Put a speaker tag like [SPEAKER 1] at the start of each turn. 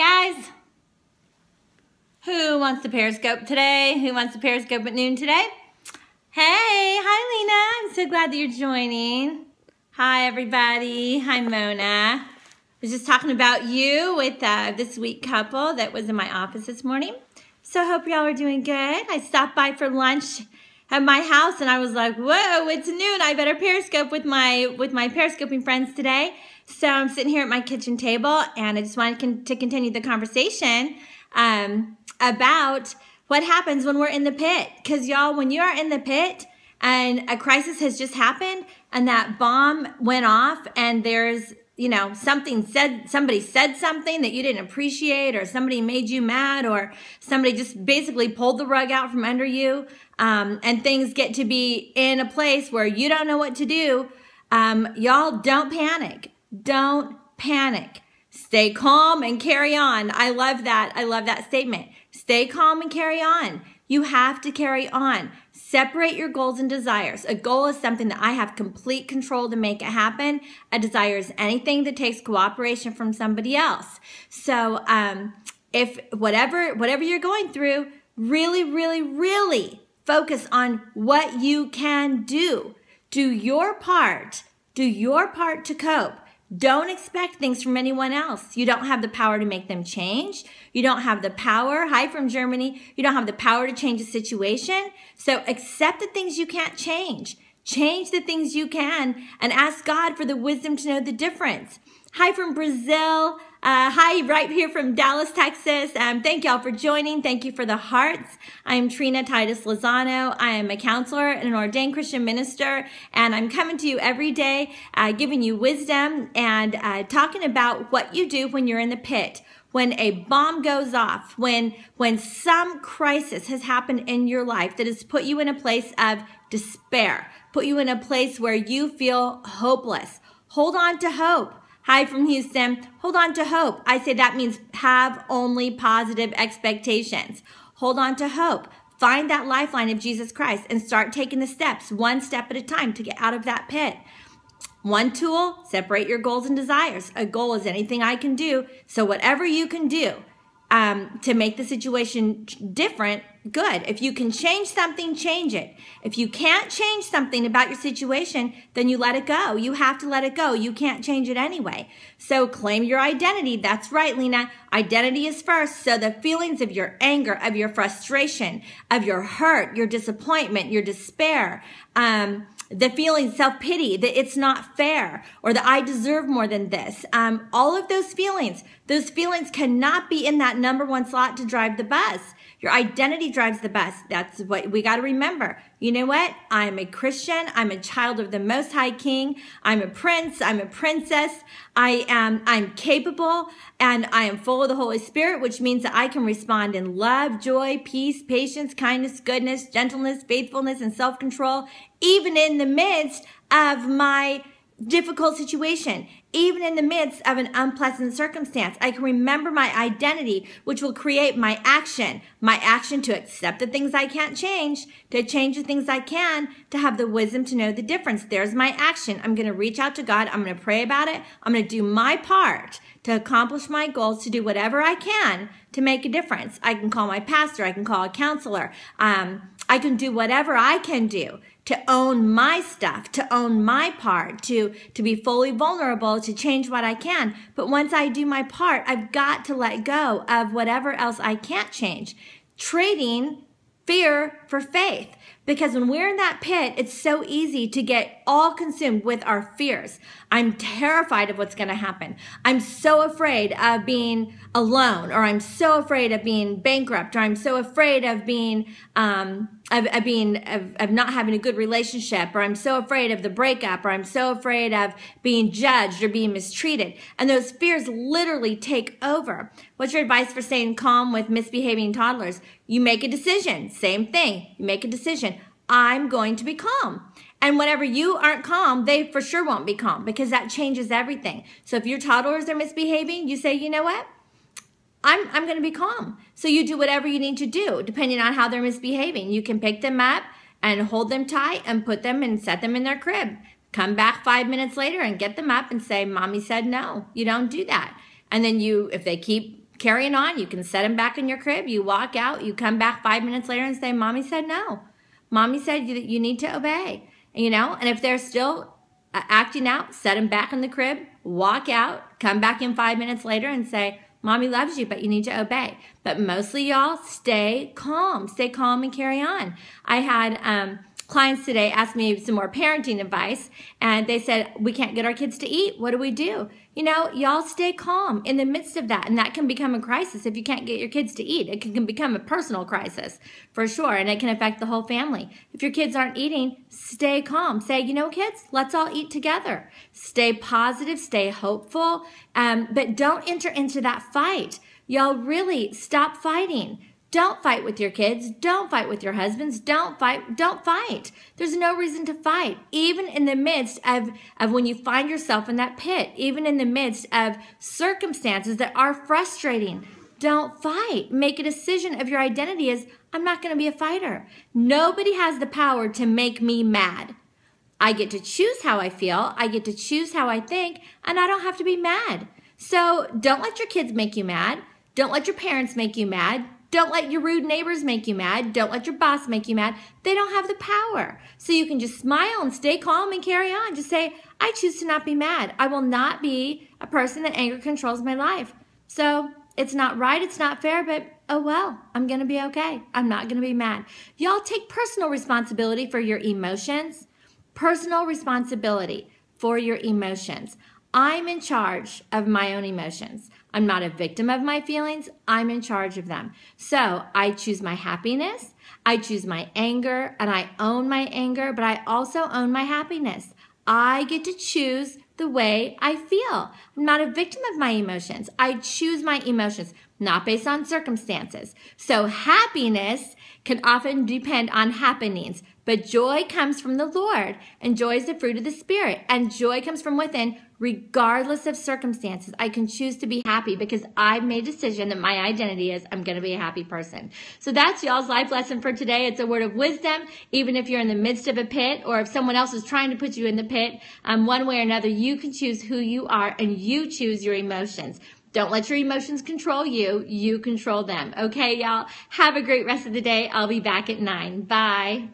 [SPEAKER 1] Hi guys. Who wants to Periscope today? Who wants to Periscope at noon today? Hey, hi Lena. I'm so glad that you're joining. Hi everybody. Hi Mona. I was just talking about you with this sweet couple that was in my office this morning. So I hope y'all are doing good. I stopped by for lunch at my house and I was like, whoa, it's noon. I better Periscope with my Periscoping friends today. So I'm sitting here at my kitchen table and I just wanted to continue the conversation about what happens when we're in the pit. Because y'all, when you are in the pit and a crisis has just happened and that bomb went off and there's, you know, somebody said something that you didn't appreciate, or somebody made you mad, or somebody just basically pulled the rug out from under you, and things get to be in a place where you don't know what to do, y'all don't panic. Don't panic. Stay calm and carry on. I love that. I love that statement. Stay calm and carry on. You have to carry on. Separate your goals and desires. A goal is something that I have complete control to make it happen. A desire is anything that takes cooperation from somebody else. So if whatever you're going through, really focus on what you can do. Do your part. Do your part to cope. Don't expect things from anyone else. You don't have the power to make them change. You don't have the power. Hi from Germany. You don't have the power to change a situation. So accept the things you can't change. Change the things you can and ask God for the wisdom to know the difference. Hi from Brazil. Hi right here from Dallas, Texas. Thank y'all for joining. Thank you for the hearts. I'm Trina Titus Lozano. I am a counselor and an ordained Christian minister, and I'm coming to you every day, giving you wisdom and talking about what you do when you're in the pit. When a bomb goes off, when some crisis has happened in your life that has put you in a place of despair, put you in a place where you feel hopeless, hold on to hope. Hi from Houston. Hold on to hope. I say that means have only positive expectations. Hold on to hope. Find that lifeline of Jesus Christ and start taking the steps, one step at a time, to get out of that pit. One tool, separate your goals and desires. A goal is anything I can do. So whatever you can do to make the situation different, good. If you can change something, change it. If you can't change something about your situation, then you let it go. You have to let it go. You can't change it anyway. So claim your identity. That's right, Lena. Identity is first. So the feelings of your anger, of your frustration, of your hurt, your disappointment, your despair, the feeling, self-pity, that it's not fair, or that I deserve more than this. All of those feelings cannot be in that number one slot to drive the bus. Your identity drives the bus. That's what we got to remember. You know what? I'm a Christian. I'm a child of the Most High King. I'm a prince. I'm a princess. I'm capable, and I am full of the Holy Spirit, which means that I can respond in love, joy, peace, patience, kindness, goodness, gentleness, faithfulness, and self-control, even in the midst of my difficult situation, even in the midst of an unpleasant circumstance. I can remember my identity, which will create my action to accept the things I can't change, to change the things I can, to have the wisdom to know the difference. There's my action. I'm going to reach out to God. I'm going to pray about it. I'm going to do my part to accomplish my goals, to do whatever I can to make a difference. I can call my pastor. I can call a counselor. I can do whatever I can do to own my stuff, to own my part, to be fully vulnerable, to change what I can. But once I do my part, I've got to let go of whatever else I can't change. Trading fear for faith. Because when we're in that pit, it's so easy to get all consumed with our fears. I'm terrified of what's going to happen. I'm so afraid of being alone, or I'm so afraid of being bankrupt, or I'm so afraid of being of not having a good relationship, or I'm so afraid of the breakup, or I'm so afraid of being judged or being mistreated. And those fears literally take over. What's your advice for staying calm with misbehaving toddlers? You make a decision. Same thing. You make a decision. I'm going to be calm. And whenever you aren't calm, they for sure won't be calm, because that changes everything. So if your toddlers are misbehaving, you say, you know what? I'm going to be calm. So you do whatever you need to do, depending on how they're misbehaving. You can pick them up and hold them tight and put them and set them in their crib. Come back 5 minutes later and get them up and say, Mommy said no, you don't do that. And then if they keep carrying on. You can set them back in your crib. You walk out. You come back 5 minutes later and say, Mommy said no. Mommy said you need to obey. You know, and if they're still acting out, set them back in the crib, walk out, come back in 5 minutes later and say, Mommy loves you, but you need to obey. But mostly, y'all, stay calm and carry on. I had clients today ask me some more parenting advice, and they said, we can't get our kids to eat. What do we do? You know, y'all stay calm in the midst of that, and that can become a crisis if you can't get your kids to eat. It can become a personal crisis for sure, and it can affect the whole family. If your kids aren't eating, stay calm. Say, you know, kids, let's all eat together. Stay positive, stay hopeful, but don't enter into that fight. Y'all really stop fighting. Don't fight with your kids. Don't fight with your husbands. Don't fight. Don't fight. There's no reason to fight. Even in the midst of when you find yourself in that pit, even in the midst of circumstances that are frustrating, don't fight. Make a decision of your identity as, I'm not going to be a fighter. Nobody has the power to make me mad. I get to choose how I feel. I get to choose how I think, and I don't have to be mad. So don't let your kids make you mad. Don't let your parents make you mad. Don't let your rude neighbors make you mad. Don't let your boss make you mad. They don't have the power. So you can just smile and stay calm and carry on. Just say, I choose to not be mad. I will not be a person that anger controls my life. So it's not right. It's not fair, but oh well, I'm going to be okay. I'm not going to be mad. Y'all take personal responsibility for your emotions. Personal responsibility for your emotions. I'm in charge of my own emotions. I'm not a victim of my feelings. I'm in charge of them. So I choose my happiness. I choose my anger, and I own my anger, but I also own my happiness. I get to choose the way I feel. I'm not a victim of my emotions. I choose my emotions, not based on circumstances. So happiness can often depend on happenings, but joy comes from the Lord, and joy is the fruit of the Spirit, and joy comes from within regardless of circumstances. I can choose to be happy because I've made a decision that my identity is I'm going to be a happy person. So that's y'all's life lesson for today. It's a word of wisdom, even if you're in the midst of a pit or if someone else is trying to put you in the pit. One way or another, you can choose who you are, and you choose your emotions. Don't let your emotions control you. You control them. Okay, y'all? Have a great rest of the day. I'll be back at 9. Bye.